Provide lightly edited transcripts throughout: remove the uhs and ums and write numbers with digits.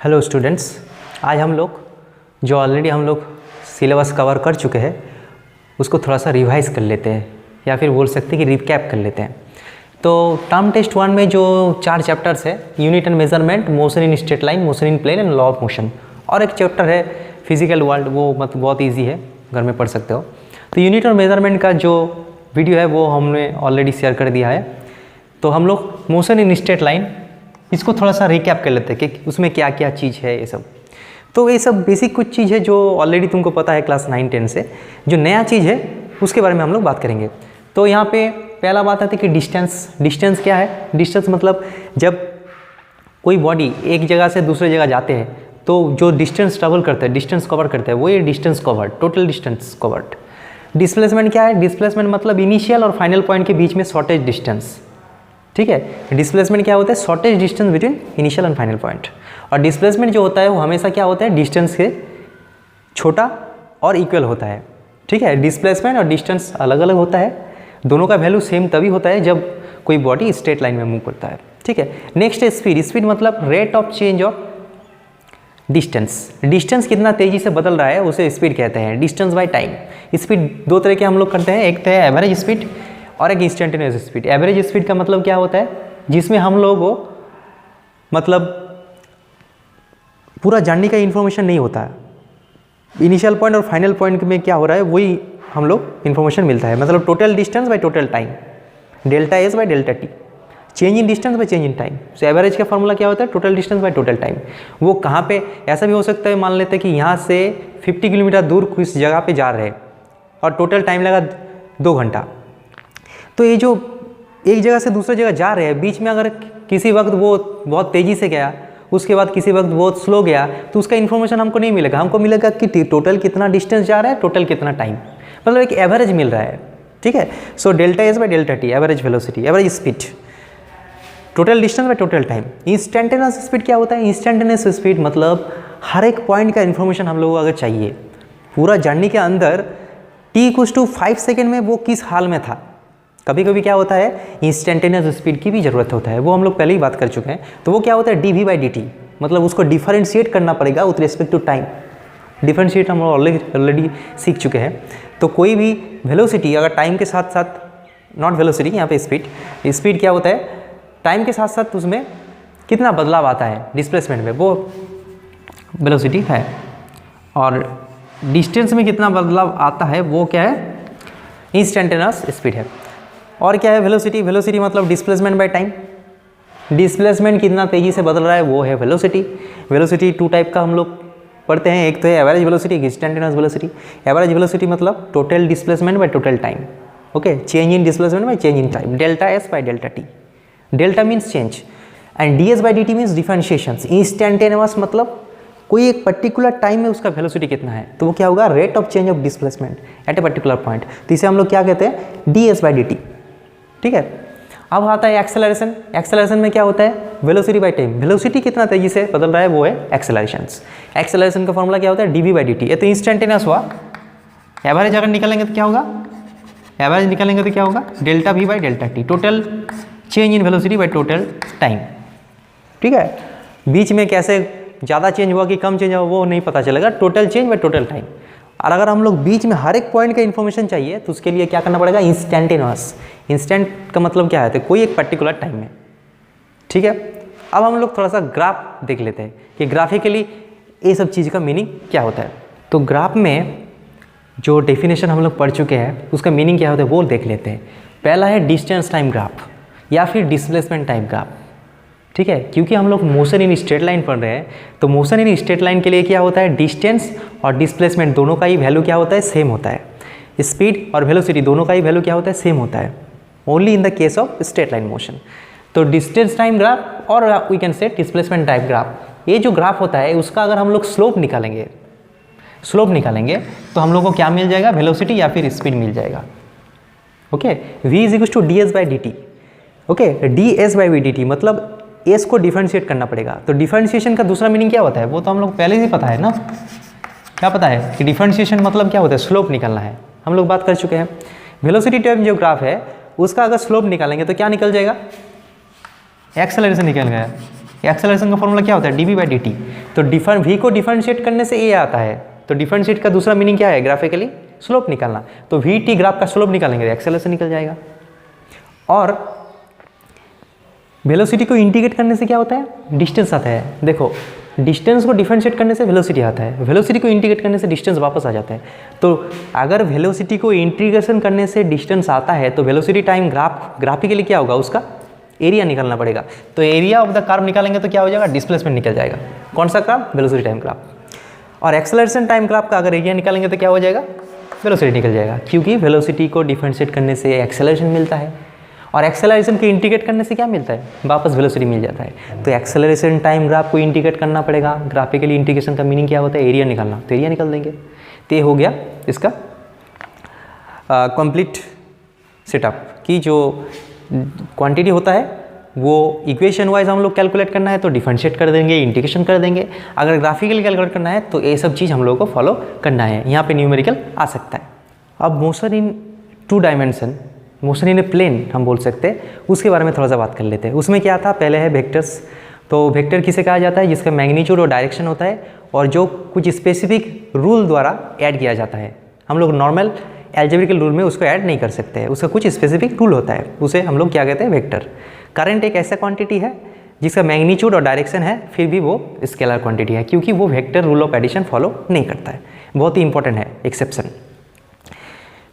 Hello students, आज हम लोग जो ऑलरेडी हम लोग सिलेबस कवर कर चुके हैं उसको थोड़ा सा रिवाइज कर लेते हैं या फिर बोल सकते हैं कि रिकैप कर लेते हैं। तो टर्म टेस्ट 1 में जो 4 चैप्टर्स है, unit and measurement, motion in straight line, motion in plane and law of motion, और एक चैप्टर है फिजिकल वर्ल्ड, वो मतलब बहुत ईजी है, घर में पढ़ सकते हो। तो यूनिट और मेजरमेंट का जो वीडियो है वो हमने ऑलरेडी शेयर कर दिया है। तो हम लोग मोशन इन स्ट्रेट लाइन इसको थोड़ा सा रिकैप कर लेते हैं कि उसमें क्या क्या चीज़ है ये सब। तो ये सब बेसिक कुछ चीज़ है जो ऑलरेडी तुमको पता है क्लास 9-10 से। जो नया चीज़ है उसके बारे में हम लोग बात करेंगे। तो यहाँ पे पहला बात आती है कि डिस्टेंस क्या है। डिस्टेंस मतलब जब कोई बॉडी एक जगह से दूसरे जगह जाते हैं तो जो डिस्टेंस ट्रेवल करते हैं, डिस्टेंस कवर करते हैं, वो ये distance covered, total distance covered. Displacement क्या है? डिस्प्लेसमेंट मतलब इनिशियल और फाइनल पॉइंट के बीच में शॉर्टेज डिस्टेंस। ठीक है, डिस्प्लेसमेंट क्या होता है? Shortage distance between initial and final point. और डिस्प्लेसमेंट जो होता है वो हमेशा क्या होता है? डिस्टेंस के छोटा और इक्वल होता है। ठीक है, डिस्प्लेसमेंट और डिस्टेंस अलग अलग होता है, दोनों का वैल्यू सेम तभी होता है जब कोई बॉडी स्ट्रेट लाइन में मूव करता है। ठीक है, नेक्स्ट है स्पीड। स्पीड मतलब rate of change of distance. Distance कितना तेजी से बदल रहा है उसे स्पीड कहते हैं। Distance by time. स्पीड दो तरह के हम लोग करते हैं, एक तो है एवरेज स्पीड और एक इंस्टेंटेनियस स्पीड। एवरेज स्पीड का मतलब क्या होता है? जिसमें हम लोग को मतलब पूरा जानने का इन्फॉर्मेशन नहीं होता है, इनिशियल पॉइंट और फाइनल पॉइंट में क्या हो रहा है वही हम लोग इन्फॉर्मेशन मिलता है। मतलब total distance by total time, delta S by delta T, change in distance by change in time. So average का फॉर्मूला क्या होता है? Total distance by total time. वो कहाँ पे, ऐसा भी हो सकता है, मान लेते हैं कि यहाँ से 50 किलोमीटर दूर किस जगह पे जा रहे हैं और टोटल टाइम लगा 2 घंटा। तो ये जो एक जगह से दूसरी जगह जा रहे हैं, बीच में अगर किसी वक्त वो बहुत तेज़ी से गया, उसके बाद किसी वक्त बहुत स्लो गया, तो उसका इन्फॉर्मेशन हमको नहीं मिलेगा। हमको मिलेगा कि टोटल कितना डिस्टेंस जा रहा है, टोटल कितना टाइम, मतलब एक एवरेज मिल रहा है। ठीक है, so delta S by delta T, average velocity, average speed, total distance by total time. Instantaneous speed क्या होता है? इंस्टेंटेनियस स्पीड मतलब हर एक पॉइंट का इन्फॉर्मेशन हम लोगों को अगर चाहिए पूरा जानने के अंदर, t=5 सेकेंड में वो किस हाल में था। कभी कभी क्या होता है, इंस्टेंटेनियस स्पीड की भी ज़रूरत होता है, वो हम लोग पहले ही बात कर चुके हैं। तो वो क्या होता है? dv/dt, मतलब उसको डिफरेंशिएट करना पड़ेगा with respect to time. Differentiate हम ऑलरेडी सीख चुके हैं। तो कोई भी वेलोसिटी अगर टाइम के साथ साथ, नॉट वेलोसिटी, यहाँ पे स्पीड क्या होता है? टाइम के साथ साथ उसमें कितना बदलाव आता है डिस्प्लेसमेंट में, वो वेलोसिटी है। और डिस्टेंस में कितना बदलाव आता है वो क्या है? इंस्टेंटेनियस स्पीड है। और क्या है वेलोसिटी? वेलोसिटी मतलब डिस्प्लेसमेंट बाय टाइम। डिस्प्लेसमेंट कितना तेज़ी से बदल रहा है वो है वेलोसिटी। वेलोसिटी 2 टाइप का हम लोग पढ़ते हैं, एक तो है एवरेज वेलोसिटी, एक इंस्टेंटेनियस वेलोसिटी। एवरेज वेलोसिटी मतलब total displacement by total time. Okay, change in displacement by change in time, delta S by delta T. Delta means change and D S by D T means differentiation. Instantaneous मतलब कोई एक particular time में उसका velocity कितना है, तो वो क्या होगा? Rate of change of displacement at a particular point. तो इसे हम लोग क्या कहते हैं? D S by D T. ठीक है, अब आता है एक्सेलरेशन। एक्सेलरेशन में क्या होता है? Velocity by time. वेलोसिटी कितना तेजी से बदल रहा है वो है एक्सेलरेशन। एक्सेलरेशन का फॉर्मूला क्या होता है? dv/dt। ये तो इंस्टेंटेनियस हुआ। एवरेज अगर निकालेंगे तो क्या होगा? एवरेज निकालेंगे तो क्या होगा? Delta v bye delta T, total change in velocity bye total time. ठीक है, बीच में कैसे ज़्यादा चेंज हुआ कि कम चेंज हुआ वो नहीं पता चलेगा, total change bye total time. और अगर हम लोग बीच में हर एक पॉइंट का इन्फॉर्मेशन चाहिए तो उसके लिए क्या करना पड़ेगा? इंस्टेंटेनियस। इंस्टेंट का मतलब क्या है? तो कोई एक पर्टिकुलर टाइम में। ठीक है, अब हम लोग थोड़ा सा ग्राफ देख लेते हैं कि ग्राफिकली ये सब चीज़ का मीनिंग क्या होता है। तो ग्राफ में जो डेफिनेशन हम लोग पढ़ चुके हैं उसका मीनिंग क्या होता है वो देख लेते हैं। पहला है डिस्टेंस टाइम ग्राफ या फिर डिस्प्लेसमेंट टाइम ग्राफ। ठीक है, क्योंकि हम लोग मोशन इन स्ट्रेट लाइन पढ़ रहे हैं तो मोशन इन स्ट्रेट लाइन के लिए क्या होता है? डिस्टेंस और डिस्प्लेसमेंट दोनों का ही वैल्यू क्या होता है? सेम होता है। स्पीड और वेलोसिटी दोनों का ही वैल्यू क्या होता है? सेम होता है, only in the case of straight line motion. तो डिस्टेंस टाइम ग्राफ और we can say displacement time graph, ये जो ग्राफ होता है उसका अगर हम लोग स्लोप निकालेंगे तो हम लोग को क्या मिल जाएगा? वेलोसिटी या फिर स्पीड मिल जाएगा। Okay, v = ds/dt। Okay, ds/dt मतलब एस को डिफरेंशिएट करना पड़ेगा। तो डिफरेंशिएशन का दूसरा मीनिंग क्या होता है वो तो हम लोग पहले ही पता है ना। क्या पता है कि डिफरेंशिएशन मतलब क्या होता है? स्लोप निकालना है, हम लोग बात कर चुके हैं। वेलोसिटी टाइम जो ग्राफ है उसका अगर स्लोप निकालेंगे तो क्या निकल जाएगा? एक्सेलरेशन निकल गया। एक्सेलरेशन का फॉर्मूला क्या होता है? dv/dt। तो वी को डिफरेंशिएट करने से ए आता है, तो डिफरेंशिएट का दूसरा मीनिंग क्या है, ग्राफिकली स्लोप निकालना। तो वी टी ग्राफ का स्लोप निकालेंगे तो एक्सेलरेशन निकल जाएगा। और वेलोसिटी को इंटीग्रेट करने से क्या होता है, डिस्टेंस आता है। देखो डिस्टेंस को डिफरेंशिएट करने से वेलोसिटी आता है, वेलोसिटी को इंटीग्रेट करने से डिस्टेंस वापस आ जाता है। तो अगर वेलोसिटी को इंटीग्रेशन करने से डिस्टेंस आता है तो वेलोसिटी टाइम ग्राफिकली क्या होगा, उसका एरिया निकालना पड़ेगा। तो एरिया ऑफ द कर्व निकालेंगे तो क्या हो जाएगा, डिस्प्लेसमेंट निकल जाएगा। कौन सा कर्व, वेलोसिटी टाइम ग्राफ। और एक्सेलरेशन टाइम ग्राफ का अगर एरिया निकालेंगे तो क्या हो जाएगा, वेलोसिटी निकल जाएगा, क्योंकि वेलोसिटी को डिफरेंशिएट करने से एक्सेलरेशन मिलता है और एक्सेलरेशन को इंटीग्रेट करने से क्या मिलता है, वापस वेलोसिटी मिल जाता है। तो एक्सेलरेशन टाइम ग्राफ को इंटीग्रेट करना पड़ेगा। ग्राफिकली इंटीग्रेशन का मीनिंग क्या होता है, एरिया निकालना, तो एरिया निकाल देंगे। तो ये हो गया इसका कंप्लीट सेटअप की जो क्वांटिटी होता है वो इक्वेशन वाइज हम लोग कैलकुलेट करना है तो डिफरेंशिएट कर देंगे, इंटीग्रेशन कर देंगे। अगर ग्राफिकली कैलकुलेट करना है तो ये सब चीज़ हम लोगों को फॉलो करना है। यहाँ पे न्यूमेरिकल आ सकता है। अब motion in 2 dimension, motion in a plane हम बोल सकते हैं, उसके बारे में थोड़ा सा बात कर लेते हैं। उसमें क्या था, पहले है वेक्टर्स। तो वेक्टर किसे कहा जाता है, जिसका मैग्नीट्यूड और डायरेक्शन होता है और जो कुछ स्पेसिफिक रूल द्वारा ऐड किया जाता है। हम लोग नॉर्मल एल्जेब्रिकल रूल में उसको ऐड नहीं कर सकते हैं, उसका कुछ स्पेसिफिक रूल होता है, उसे हम लोग क्या कहते हैं, वेक्टर। करंट एक ऐसा क्वांटिटी है जिसका मैग्नीट्यूड और डायरेक्शन है, फिर भी वो स्केलर क्वांटिटी है, क्योंकि वो vector rule of addition follow नहीं करता है। बहुत ही इंपॉर्टेंट है, एक्सेप्शन।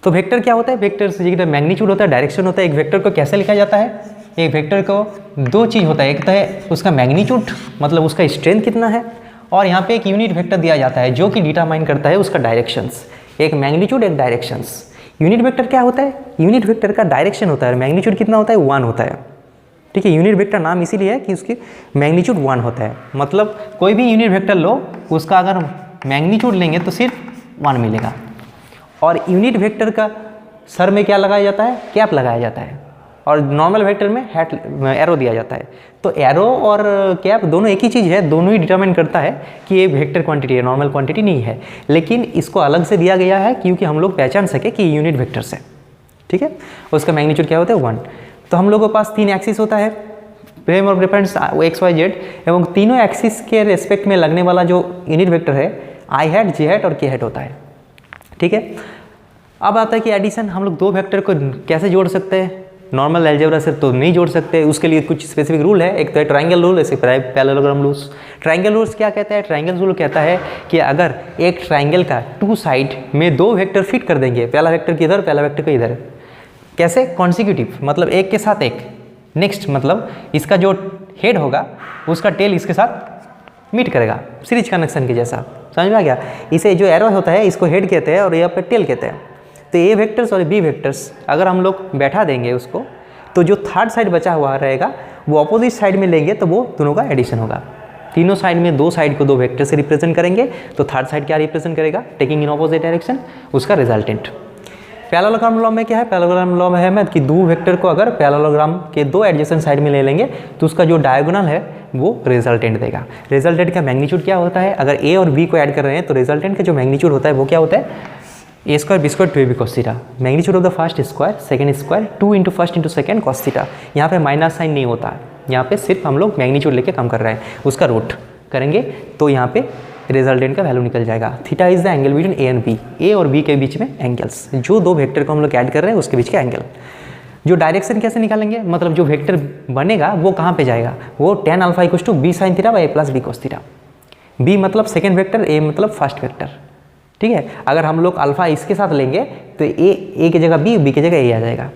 तो वेक्टर क्या होता है, वेक्टर से जितना मैग्नीट्यूड होता है, डायरेक्शन होता है। एक वेक्टर को कैसे लिखा जाता है, एक वेक्टर को 2 चीज़ होता है, एक तो है उसका मैग्नीट्यूड, मतलब उसका स्ट्रेंथ कितना है, और यहाँ पे एक यूनिट वेक्टर दिया जाता है जो कि डिटरमाइन करता है उसका डायरेक्शंस। एक मैग्नीट्यूड, एक डायरेक्शंस। यूनिट वेक्टर क्या होता है, यूनिट वेक्टर का डायरेक्शन होता है, मैग्नीट्यूड कितना होता है, 1 होता है। ठीक है, यूनिट वेक्टर नाम इसीलिए है कि उसकी मैग्नीट्यूड 1 होता है। मतलब कोई भी यूनिट वेक्टर लो, उसका अगर मैग्नीट्यूड लेंगे तो सिर्फ 1 मिलेगा। और यूनिट वेक्टर का सर में क्या लगाया जाता है, कैप लगाया जाता है, और नॉर्मल वेक्टर में एरो दिया जाता है। तो एरो और कैप दोनों एक ही चीज़ है, दोनों ही डिटरमाइन करता है कि ये वेक्टर क्वांटिटी है, नॉर्मल क्वांटिटी नहीं है। लेकिन इसको अलग से दिया गया है क्योंकि हम लोग पहचान सके कि यूनिट वेक्टर्स है। ठीक है, उसका मैग्नीट्यूड क्या होता है, 1। तो हम लोगों के पास 3 एक्सिस होता है, frame of reference X Y Z, एवं तीनों एक्सिस के रेस्पेक्ट में लगने वाला जो यूनिट वेक्टर है आई हैट, जे हैट और के हैट होता है। ठीक है, अब आता है कि एडिशन, हम लोग 2 वेक्टर को कैसे जोड़ सकते हैं। नॉर्मल अलजेब्रा से तो नहीं जोड़ सकते, उसके लिए कुछ स्पेसिफिक रूल है। एक तो है ट्रायंगल रूल, ऐसे पैरेललोग्राम रूल्स। ट्रायंगल रूल्स क्या कहता है, ट्रायंगल रूल कहता है कि अगर एक ट्रायंगल का 2 साइड में 2 वेक्टर फिट कर देंगे, पहला वेक्टर की इधर, पहला वेक्टर को इधर, कैसे, कॉन्सिक्यूटिव, मतलब एक के साथ एक। नेक्स्ट मतलब इसका जो हेड होगा उसका टेल इसके साथ मीट करेगा, सीरीज कनेक्शन के जैसा। समझ में आ गया। इसे जो एरो होता है इसको हेड कहते हैं और यहाँ पे टेल कहते हैं। तो ए वेक्टर्स और बी वेक्टर्स अगर हम लोग बैठा देंगे उसको, तो जो थर्ड साइड बचा हुआ रहेगा वो अपोजिट साइड में लेंगे तो वो दोनों का एडिशन होगा। तीनों साइड में 2 साइड को 2 वेक्टर से रिप्रेजेंट करेंगे, तो थर्ड साइड क्या रिप्रेजेंट करेगा, टेकिंग इन ऑपोजिट डायरेक्शन, उसका रिजल्टेंट। पैरेललोग्राम लॉ में क्या है, पैरेललोग्राम लॉ में है कि 2 वेक्टर को अगर पैरेललोग्राम के 2 एडजेसेंट साइड में ले लेंगे तो उसका जो डायगोनल है वो रिजल्टेंट देगा। रिजल्टेंट का मैग्नीट्यूड क्या होता है, अगर ए और बी को ऐड कर रहे हैं तो रिजल्टेंट का जो मैग्नीट्यूड होता है वो क्या होता है, A square B square 2ab cos theta. Magnitude of the first square second square 2 into first into second cos theta. यहाँ पे माइनस साइन नहीं होता, यहाँ पे सिर्फ हम लोग मैग्नीट्यूड लेके काम कर रहे हैं, उसका रूट करेंगे तो यहाँ पे रिजल्टेंट का वैल्यू निकल जाएगा। Theta is the angle between A and B, A और बी के बीच में एंगल्स, जो 2 वेक्टर को हम लोग ऐड कर रहे हैं उसके बीच का एंगल। जो डायरेक्शन कैसे निकालेंगे, मतलब जो वेक्टर बनेगा वो कहाँ पे जाएगा, वो tan alpha equals to B sine theta by A plus B cos theta. B मतलब सेकेंड वेक्टर, ए मतलब फर्स्ट वेक्टर। ठीक है, अगर हम लोग अल्फा इसके साथ लेंगे तो ए की जगह बी की जगह ए आ जाएगा।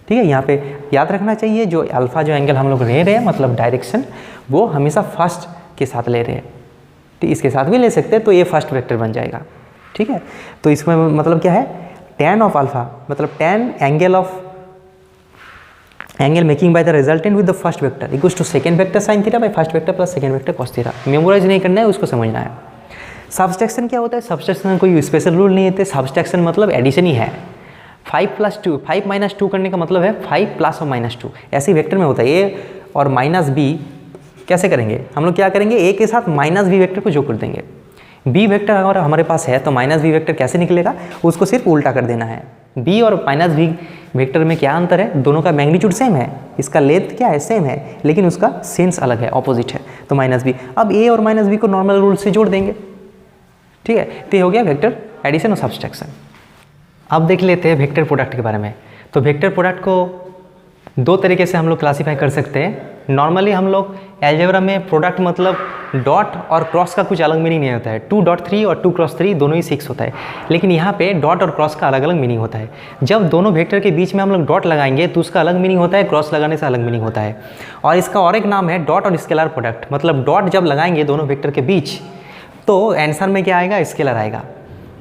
ठीक है, यहाँ पे याद रखना चाहिए जो अल्फा जो एंगल हम लोग ले रहे हैं, मतलब डायरेक्शन, वो हमेशा फर्स्ट के साथ ले रहे हैं। तो इसके साथ भी ले सकते हैं तो ये फर्स्ट वेक्टर बन जाएगा। ठीक है, तो इसमें मतलब क्या है, tan ऑफ अल्फा मतलब tan angle making by the resultant with the first vector equals to second vector sine theta by first vector plus second vector cos theta. Memorise नहीं करना है, उसको समझना है। सब्सट्रैक्शन क्या होता है, सब्सट्रैक्शन में कोई स्पेशल रूल नहीं होते। सब्सट्रैक्शन मतलब एडिशन ही है। 5 + 2, 5 - 2 करने का मतलब है 5 + और -2, ऐसे वेक्टर में होता है। ए और -b कैसे करेंगे, हम लोग क्या करेंगे, ए के साथ -b वेक्टर को जोड़ कर देंगे। बी वेक्टर अगर हमारे पास है तो -b वेक्टर कैसे निकलेगा, उसको सिर्फ उल्टा कर देना है। बी और माइनस बी वेक्टर में क्या अंतर है, दोनों का मैग्नीट्यूड सेम है, इसका लेंथ क्या है सेम है, लेकिन उसका सेंस अलग है, ऑपोजिट है, तो माइनस बी। अब ए और माइनस बी को नॉर्मल रूल से जोड़ देंगे, ठीक है, तो ये हो गया वेक्टर एडिशन और सब्सट्रैक्शन। अब देख लेते हैं वेक्टर प्रोडक्ट के बारे में। तो वेक्टर प्रोडक्ट को दो तरीके से हम लोग क्लासीफाई कर सकते हैं। नॉर्मली हम लोग एल्जेब्रा में प्रोडक्ट मतलब डॉट और क्रॉस का कुछ अलग मीनिंग नहीं होता है, 2.3 और 2×3 दोनों ही 6 होता है, लेकिन यहाँ पे डॉट और क्रॉस का अलग अलग मीनिंग होता है। जब दोनों वेक्टर के बीच में हम लोग डॉट लगाएंगे तो उसका अलग मीनिंग होता है, क्रॉस लगाने से अलग मीनिंग होता है। और इसका और एक नाम है डॉट और स्केलर प्रोडक्ट, मतलब डॉट जब लगाएंगे दोनों वेक्टर के बीच तो आंसर में क्या आएगा, स्केलर आएगा।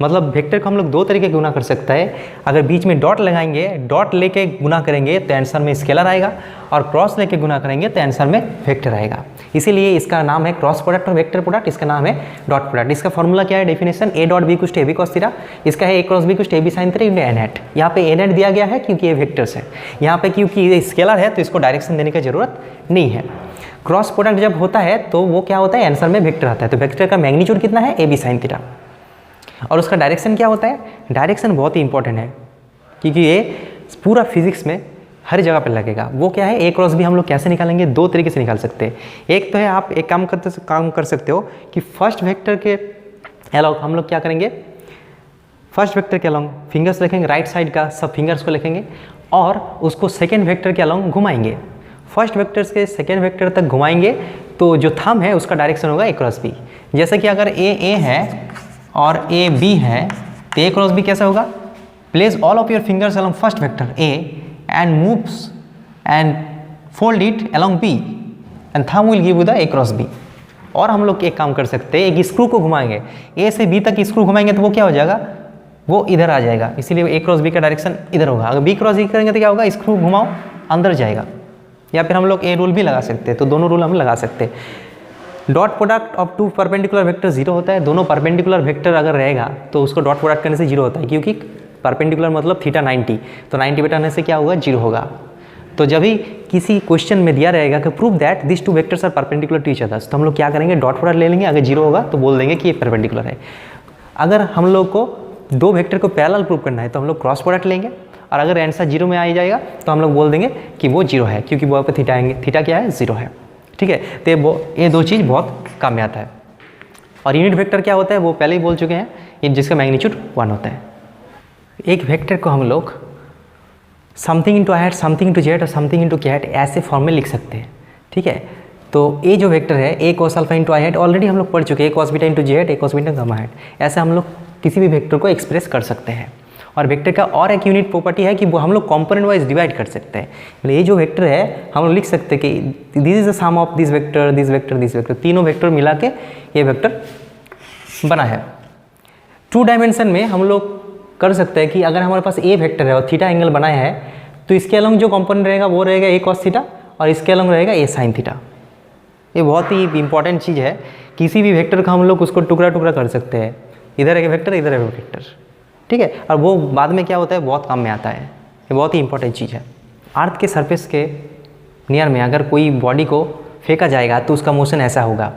मतलब वेक्टर को हम लोग दो तरीके गुना कर सकता है, अगर बीच में डॉट लगाएंगे, डॉट लेके गुना करेंगे तो आंसर में स्केलर आएगा, और क्रॉस लेके गुना करेंगे तो आंसर में वेक्टर आएगा। इसीलिए इसका नाम है क्रॉस प्रोडक्ट और वेक्टर प्रोडक्ट, इसका नाम है डॉट प्रोडक्ट। इसका फॉर्मूला क्या है, डेफिनेशन ए डॉट बी कुछ ए बी कॉस थीटा, इसका है ए क्रॉस बी कुछ A B sine theta into N hat. यहाँ पे एन एट दिया गया है क्योंकि ये वेक्टर्स है, यहाँ पे क्योंकि ये स्केलर है तो इसको डायरेक्शन देने की जरूरत नहीं है। क्रॉस प्रोडक्ट जब होता है तो वो क्या होता है, आंसर में वेक्टर आता है, तो वेक्टर का मैग्नीट्यूड कितना है, ए बी साइन थीटा, और उसका डायरेक्शन क्या होता है, डायरेक्शन बहुत ही इंपॉर्टेंट है क्योंकि ये पूरा फिजिक्स में हर जगह पर लगेगा। वो क्या है, ए क्रॉस बी हम लोग कैसे निकालेंगे, दो तरीके से निकाल सकते हैं। एक तो है आप एक काम कर सकते हो कि फर्स्ट वेक्टर के अलॉन्ग हम लोग क्या करेंगे, फर्स्ट वेक्टर के अलॉन्ग फिंगर्स रखेंगे, राइट साइड का सब फिंगर्स को लिखेंगे और उसको सेकेंड वेक्टर के अलॉन्ग घुमाएंगे। फर्स्ट वेक्टर के सेकेंड वेक्टर तक घुमाएंगे तो जो थंब है उसका डायरेक्शन होगा ए क्रॉस बी। जैसे कि अगर ए है और ए बी है तो ए क्रॉस बी कैसा होगा, place all of your fingers along first vector A and moves and fold it along B and thumb will give you the A cross B. और हम लोग एक काम कर सकते हैं, एक स्क्रू को घुमाएंगे, ए से बी तक स्क्रू घुमाएंगे तो वो क्या हो जाएगा, वो इधर आ जाएगा, इसीलिए ए क्रॉस बी का डायरेक्शन इधर होगा। अगर बी क्रॉस बी करेंगे तो क्या होगा, स्क्रू घुमाओ अंदर जाएगा, या फिर हम लोग ए रूल भी लगा सकते हैं, तो दोनों रूल हम लगा सकते हैं। Dot product of two perpendicular vector zero होता है, दोनों परपेंडिकुलर वेक्टर अगर रहेगा तो उसको डॉट प्रोडक्ट करने से जीरो होता है, क्योंकि परपेंडिकुलर मतलब थीटा 90, तो 90 बटाने से क्या होगा, जीरो होगा। तो जब भी किसी क्वेश्चन में दिया रहेगा कि prove that this two vectors are perpendicular to each others, तो हम लोग क्या करेंगे, डॉट प्रोडक्ट ले लेंगे, अगर जीरो होगा तो बोल देंगे कि ये परपेंडिकुलर है। अगर हम लोग को दो वेक्टर को पैरेलल प्रूव करना है तो हम लोग क्रॉस प्रोडक्ट लेंगे, और अगर आंसर जीरो में आ जाएगा तो हम लोग बोल देंगे कि वो जीरो है, क्योंकि वहाँ पे थीटा आएंगे, थीटा क्या है, जीरो है। ठीक है, तो ये दो चीज़ बहुत काम में आता है। और यूनिट वेक्टर क्या होता है वो पहले ही बोल चुके हैं, जिसका मैग्नीट्यूड 1 होता है। एक वेक्टर को हम लोग something into head, something into Z और समथिंग इंटू कैट ऐसे फॉर्म में लिख सकते हैं। ठीक है, तो ये जो वेक्टर है ए कॉस अल्फा इंटू आई हेड ऑलरेडी हम लोग पढ़ चुके हैं, ए कॉस बीटा इंटू जेड, ए कॉस बीटा गामा हेड, ऐसे हम लोग किसी भी वेक्टर को एक्सप्रेस कर सकते हैं। और वेक्टर का और एक यूनिट प्रॉपर्टी है कि वो हम लोग कंपोनेंट वाइज डिवाइड कर सकते हैं। मतलब ये जो वेक्टर है हम लोग लिख सकते हैं कि this is the sum of this vector, this vector, this vector, तीनों वेक्टर मिला के ये वेक्टर बना है। 2 डायमेंशन में हम लोग कर सकते हैं कि अगर हमारे पास ए वेक्टर है और थीटा एंगल बनाया है तो इसके अलॉन्ग जो कंपोनेंट रहेगा वो रहेगा ए कॉस थीटा और इसके अलॉन्ग रहेगा ए साइन थीटा। ये बहुत ही इंपॉर्टेंट चीज़ है, किसी भी वेक्टर का हम लोग उसको टुकड़ा टुकड़ा कर सकते हैं, इधर एक वेक्टर, इधर एक वेक्टर। ठीक है, और वो बाद में क्या होता है, बहुत काम में आता है। ये बहुत ही इंपॉर्टेंट चीज़ है। अर्थ के सरफेस के नियर में अगर कोई बॉडी को फेंका जाएगा तो उसका मोशन ऐसा होगा,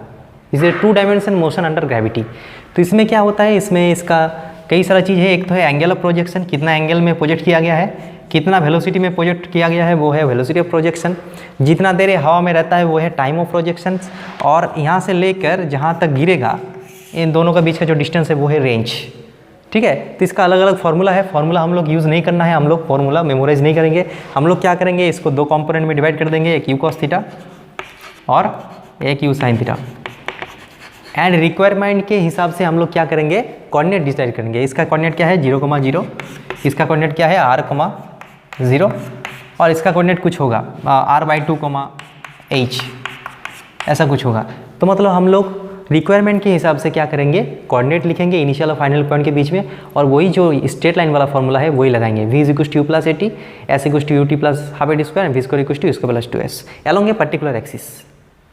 इसे 2 डायमेंशन मोशन अंडर ग्रेविटी। तो इसमें क्या होता है, इसमें इसका कई सारा चीज़ है। एक तो है एंगल ऑफ प्रोजेक्शन, कितना एंगल में प्रोजेक्ट किया गया है, कितना वेलोसिटी में प्रोजेक्ट किया गया है, वो है वेलोसिटी ऑफ प्रोजेक्शन। जितना देर हवा में रहता है वो है टाइम ऑफ प्रोजेक्शन, और यहाँ से लेकर जहाँ तक गिरेगा इन दोनों का बीच का जो डिस्टेंस है वो है रेंज। ठीक है, तो इसका अलग अलग फार्मूला है, फार्मूला हम लोग यूज़ नहीं करना है, हम लोग फार्मूला मेमोराइज नहीं करेंगे। हम लोग क्या करेंगे, इसको 2 कंपोनेंट में डिवाइड कर देंगे, एक यू कॉस थीटा और एक you sine theta. And requirement के हिसाब से हम लोग क्या करेंगे, कोऑर्डिनेट डिसाइड करेंगे। इसका कोऑर्डिनेट क्या है 0,0, इसका कोऑर्डिनेट क्या है r,0 और इसका कोऑर्डिनेट कुछ होगा r/2,h, ऐसा कुछ होगा। तो मतलब हम लोग रिक्वायरमेंट के हिसाब से क्या करेंगे, कोऑर्डिनेट लिखेंगे इनिशियल और फाइनल पॉइंट के बीच में, और वही जो स्ट्रेट लाइन वाला फॉर्मूला है वही लगाएंगे। v = u + at, s = ut + ½ a² and v² = u² + 2s along a particular axis.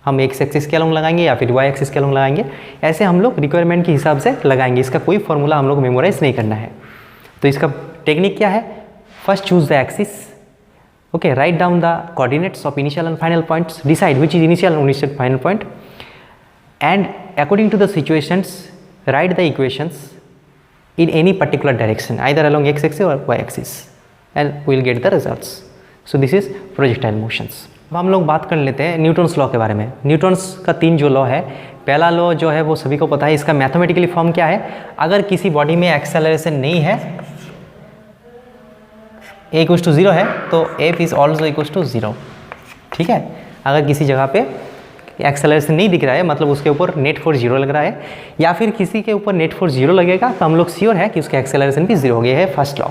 हम एक्स एक्सिस के अलॉन्ग लगाएंगे या फिर वाई एक्सिस के अलॉन्ग लगाएंगे, ऐसे हम लोग रिक्वायरमेंट के हिसाब से लगाएंगे। इसका कोई फॉर्मूला हम लोग मेमोराइज नहीं करना है। तो इसका टेक्निक क्या है, first choose the axis, okay, write down the coordinates of initial and final points, decide which is initial and final point, and according to the situations write the equations in any particular direction, either along x axis or y axis, and we will get the results. So this is projectile motions. अब हम लोग बात कर लेते हैं Newton's law के बारे में। न्यूटन्स का 3 जो लॉ है, पहला लॉ जो है वो सभी को पता है, इसका मैथमेटिकली फॉर्म क्या है, अगर किसी बॉडी में एक्सेलरेशन नहीं है, a इक्वल्स टू 0 है, तो f is also equals to 0। ठीक है, अगर किसी जगह पे एक्सेलरेशन नहीं दिख रहा है, मतलब उसके ऊपर नेट फोर्स 0 लग रहा है, या फिर किसी के ऊपर नेट फोर्स 0 लगेगा, तो हम लोग श्योर है कि उसका एक्सेलरेशन भी 0 हो गया है। फर्स्ट लॉ,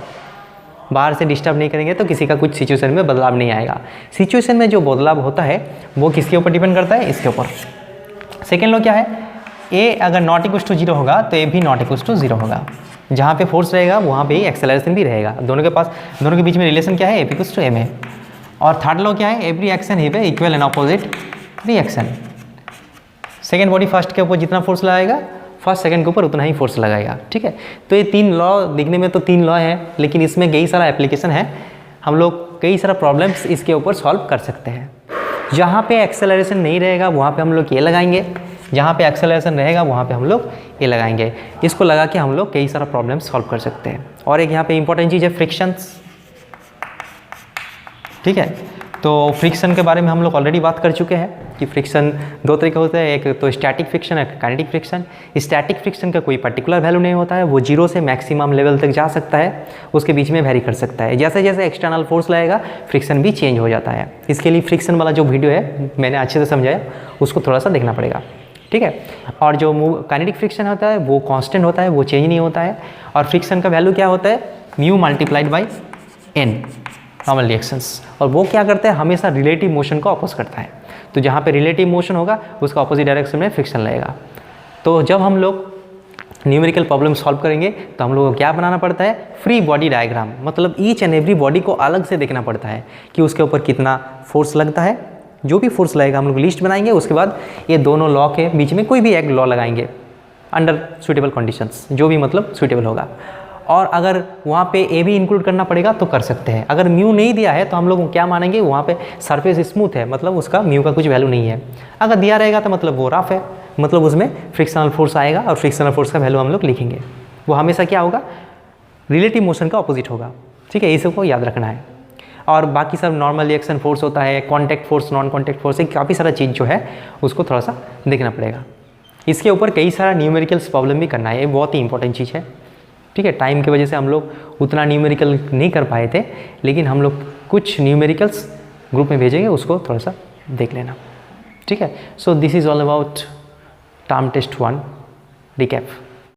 बाहर से डिस्टर्ब नहीं करेंगे तो किसी का कुछ सिचुएशन में बदलाव नहीं आएगा। सिचुएशन में जो बदलाव होता है वो किसके ऊपर डिपेंड करता है, इसके ऊपर। सेकेंड लॉ क्या है, a अगर नॉट इक्वल्स टू 0 होगा तो a भी नॉट इक्वल्स टू 0 होगा। जहाँ पे फोर्स रहेगा वहाँ पे ही एक्सेलरेशन भी रहेगा। दोनों के बीच में रिलेशन क्या है, a इक्वल्स टू m है। और थर्ड लॉ क्या है, every action have a equal and opposite reaction. Second body first के ऊपर जितना फोर्स लगाएगा, फर्स्ट सेकंड के ऊपर उतना ही फोर्स लगाएगा। ठीक है, तो ये 3 लॉ दिखने में तो 3 लॉ है, लेकिन इसमें कई सारा एप्लीकेशन है। हम लोग कई सारा प्रॉब्लम्स इसके ऊपर सॉल्व कर सकते हैं। जहाँ पे एक्सेलरेशन नहीं रहेगा वहाँ पे हम लोग ये लगाएंगे, जहाँ पे एक्सेलरेशन रहेगा वहाँ पे हम लोग ये लगाएंगे। इसको लगा के हम लोग कई सारा प्रॉब्लम सॉल्व कर सकते हैं। और एक यहाँ पे इंपॉर्टेंट चीज़ है फ्रिक्शंस। ठीक है, तो फ्रिक्शन के बारे में हम लोग ऑलरेडी बात कर चुके हैं कि फ्रिक्शन 2 तरीके होते हैं, एक तो स्टैटिक फ्रिक्शन, एक काइनेटिक फ्रिक्शन। स्टैटिक फ्रिक्शन का कोई पर्टिकुलर वैल्यू नहीं होता है, वो 0 से मैक्सिमम लेवल तक जा सकता है, उसके बीच में वेरी कर सकता है। जैसे जैसे एक्सटर्नल फोर्स लगेगा फ्रिक्शन भी चेंज हो जाता है। इसके लिए फ्रिक्शन वाला जो वीडियो है मैंने अच्छे से समझाया, उसको थोड़ा सा देखना पड़ेगा। ठीक है, और जो काइनेटिक फ्रिक्शन होता है वो कांस्टेंट होता है, वो चेंज नहीं होता है। और फ्रिक्शन का वैल्यू क्या होता है, mu multiplied by n normal reactions. और वो क्या करता है, हमेशा रिलेटिव मोशन को अपोज करता है। तो जहाँ पे रिलेटिव मोशन होगा उसका अपोजिट डायरेक्शन में फ्रिक्शन लगेगा। तो जब हम लोग न्यूमेरिकल प्रॉब्लम सॉल्व करेंगे तो हम लोग को क्या बनाना पड़ता है, फ्री बॉडी डायग्राम। मतलब ईच एंड एवरी बॉडी को अलग से देखना पड़ता है कि उसके ऊपर कितना फोर्स लगता है। जो भी फोर्स लगेगा हम लोग लिस्ट बनाएंगे, उसके बाद ये दोनों लॉ के बीच में कोई भी एक लॉ लगाएंगे अंडर सुटेबल कंडीशंस, जो भी मतलब सुटेबल होगा। और अगर वहाँ पे ए भी इंक्लूड करना पड़ेगा तो कर सकते हैं। अगर म्यू नहीं दिया है तो हम लोग क्या मानेंगे, वहाँ पे सरफेस स्मूथ है, मतलब उसका म्यू का कुछ वैल्यू नहीं है। अगर दिया रहेगा तो मतलब वो रफ है, मतलब उसमें फ्रिक्शनल फोर्स आएगा और फ्रिक्शनल फोर्स का वैल्यू हम लोग लिखेंगे। वो हमेशा क्या होगा, रिलेटिव मोशन का अपोजिट होगा। ठीक है, इसको याद रखना है। और बाकी सब नॉर्मल रिएक्शन फोर्स होता है, contact force, non contact force, काफ़ी सारा चीज़ जो है उसको थोड़ा सा देखना पड़ेगा। इसके ऊपर कई सारा न्यूमेरिकल्स प्रॉब्लम भी करना है, ये बहुत ही इंपॉर्टेंट चीज़ है। ठीक है, टाइम की वजह से हम लोग उतना न्यूमेरिकल नहीं कर पाए थे, लेकिन हम लोग कुछ न्यूमेरिकल्स ग्रुप में भेजेंगे, उसको थोड़ा सा देख लेना। ठीक है, so this is all about term test 1 recap.